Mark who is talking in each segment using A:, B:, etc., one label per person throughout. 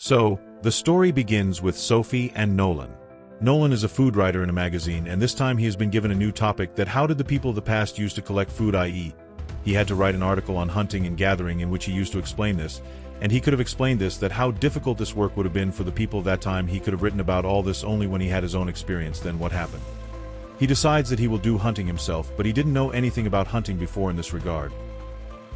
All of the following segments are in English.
A: So, the story begins with Sophie and Nolan. Nolan is a food writer in a magazine, and this time he has been given a new topic: that how did the people of the past use to collect food, i.e., he had to write an article on hunting and gathering in which he used to explain this, and he could have explained this, that how difficult this work would have been for the people of that time. He could have written about all this only when he had his own experience. Then what happened? He decides that he will do hunting himself, but he didn't know anything about hunting before in this regard.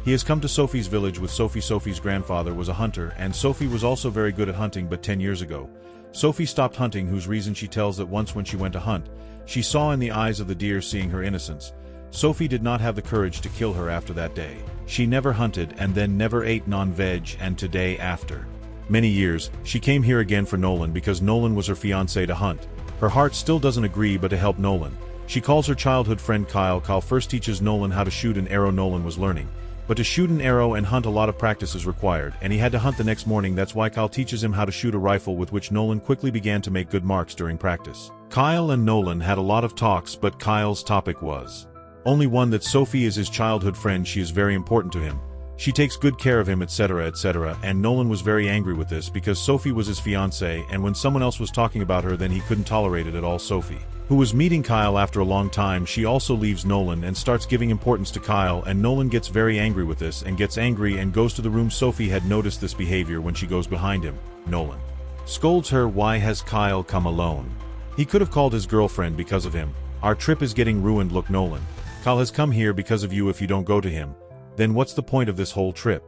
A: He has come to Sophie's village with Sophie. Sophie's grandfather was a hunter, and Sophie was also very good at hunting, but 10 years ago, Sophie stopped hunting, whose reason she tells that once when she went to hunt, she saw in the eyes of the deer, seeing her innocence. Sophie did not have the courage to kill her after that day. She never hunted and then never ate non-veg, and today, after many years, she came here again for Nolan because Nolan was her fiance to hunt. Her heart still doesn't agree, but to help Nolan, she calls her childhood friend Kyle. Kyle first teaches Nolan how to shoot an arrow. Nolan was learning, but to shoot an arrow and hunt, a lot of practice is required, and he had to hunt the next morning. That's why Kyle teaches him how to shoot a rifle, with which Nolan quickly began to make good marks during practice. Kyle and Nolan had a lot of talks, but Kyle's topic was only one: that Sophie is his childhood friend. She is very important to him. She takes good care of him, etc., etc. And Nolan was very angry with this because Sophie was his fiancée, and when someone else was talking about her, then he couldn't tolerate it at all. Sophie, who was meeting Kyle after a long time, she also leaves Nolan and starts giving importance to Kyle, and Nolan gets very angry with this and gets angry and goes to the room. Sophie had noticed this behavior when she goes behind him. Nolan scolds her. Why has Kyle come alone? He could have called his girlfriend because of him. Our trip is getting ruined. Look, Nolan, Kyle has come here because of you. If you don't go to him, then what's the point of this whole trip?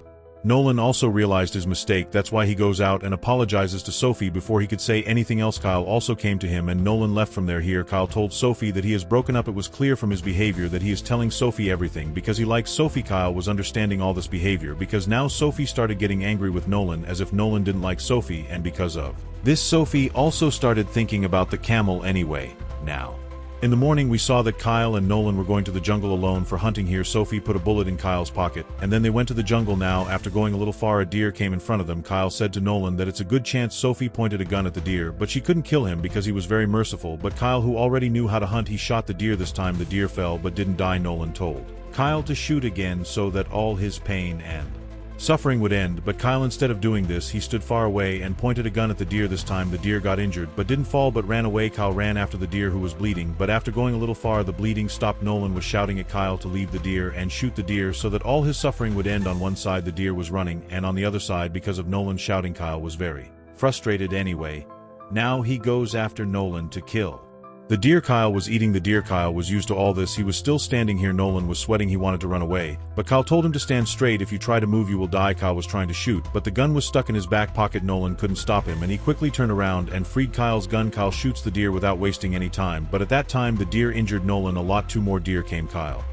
A: Nolan also realized his mistake. That's why he goes out and apologizes to Sophie before he could say anything else. Kyle also came to him, and Nolan left from there. Here, Kyle told Sophie that he has broken up. It was clear from his behavior that he is telling Sophie everything because he likes Sophie. Kyle was understanding all this behavior because now Sophie started getting angry with Nolan, as if Nolan didn't like Sophie, and because of this, Sophie also started thinking about the camel anyway. Now, in the morning, we saw that Kyle and Nolan were going to the jungle alone for hunting. Here, Sophie put a bullet in Kyle's pocket, and then they went to the jungle. Now, after going a little far, a deer came in front of them. Kyle said to Nolan that it's a good chance. Sophie pointed a gun at the deer, but she couldn't kill him because he was very merciful. But Kyle, who already knew how to hunt, he shot the deer. This time the deer fell but didn't die. Nolan told Kyle to shoot again so that all his pain and suffering would end, but Kyle, instead of doing this, he stood far away and pointed a gun at the deer. This time the deer got injured but didn't fall but ran away. Kyle ran after the deer, who was bleeding, but after going a little far the bleeding stopped. Nolan was shouting at Kyle to leave the deer and shoot the deer so that all his suffering would end. On one side the deer was running, and on the other side, because of Nolan shouting, Kyle was very frustrated. Anyway, now he goes after Nolan to kill the deer. Kyle was eating the deer. Kyle was used to all this. He was still standing here. Nolan was sweating. He wanted to run away, but Kyle told him to stand straight. If you try to move, you will die. Kyle was trying to shoot, but the gun was stuck in his back pocket. Nolan couldn't stop him, and he quickly turned around and freed Kyle's gun. Kyle shoots the deer without wasting any time, but at that time the deer injured Nolan a lot. Two more deer came. Kyle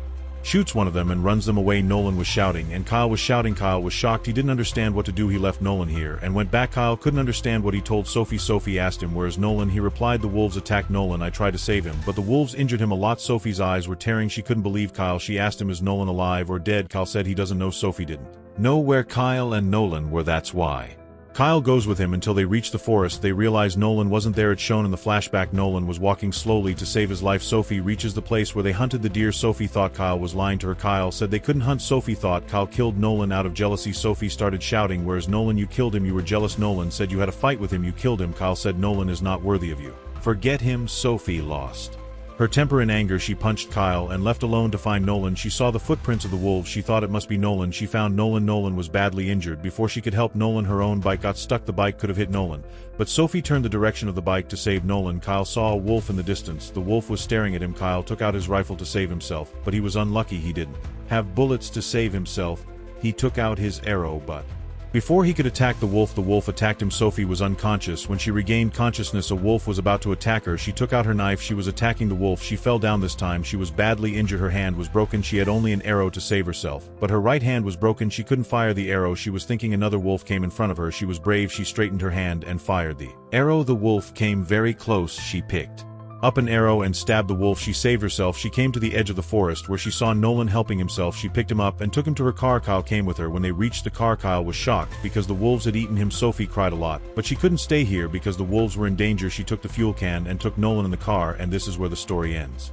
A: shoots one of them and runs them away. Nolan was shouting and Kyle was shouting. Kyle was shocked. He didn't understand what to do. He left Nolan here and went back. Kyle couldn't understand what he told Sophie. Sophie asked him, "Where's Nolan?" He replied, "The wolves attacked Nolan. I tried to save him, but the wolves injured him a lot." Sophie's eyes were tearing. She couldn't believe Kyle. She asked him, "Is Nolan alive or dead?" Kyle said he doesn't know. Sophie didn't know where Kyle and Nolan were. That's why Kyle goes with him until they reach the forest. They realize Nolan wasn't there. It's shown in the flashback. Nolan was walking slowly to save his life. Sophie reaches the place where they hunted the deer. Sophie thought Kyle was lying to her. Kyle said they couldn't hunt. Sophie thought Kyle killed Nolan out of jealousy. Sophie started shouting, "Where's Nolan? You killed him. You were jealous." Nolan said, "You had a fight with him. You killed him." Kyle said, "Nolan is not worthy of you. Forget him." Sophie lost her temper. In anger, she punched Kyle and left alone to find Nolan. She saw the footprints of the wolves. She thought it must be Nolan. She found Nolan. Nolan was badly injured. Before she could help Nolan, her own bike got stuck. The bike could have hit Nolan, but Sophie turned the direction of the bike to save Nolan. Kyle saw a wolf in the distance. The wolf was staring at him. Kyle took out his rifle to save himself, but he was unlucky. He didn't have bullets to save himself. He took out his arrow, but before he could attack the wolf attacked him. Sophie was unconscious. When she regained consciousness, a wolf was about to attack her. She took out her knife. She was attacking the wolf. She fell down. This time she was badly injured. Her hand was broken. She had only an arrow to save herself, but her right hand was broken. She couldn't fire the arrow. She was thinking another wolf came in front of her. She was brave. She straightened her hand and fired the arrow. The wolf came very close. She picked up an arrow and stabbed the wolf. She saved herself. She came to the edge of the forest where she saw Nolan helping himself. She picked him up and took him to her car. Kyle came with her. When they reached the car, Kyle was shocked because the wolves had eaten him. Sophie cried a lot, but she couldn't stay here because the wolves were in danger. She took the fuel can and took Nolan in the car, and this is where the story ends.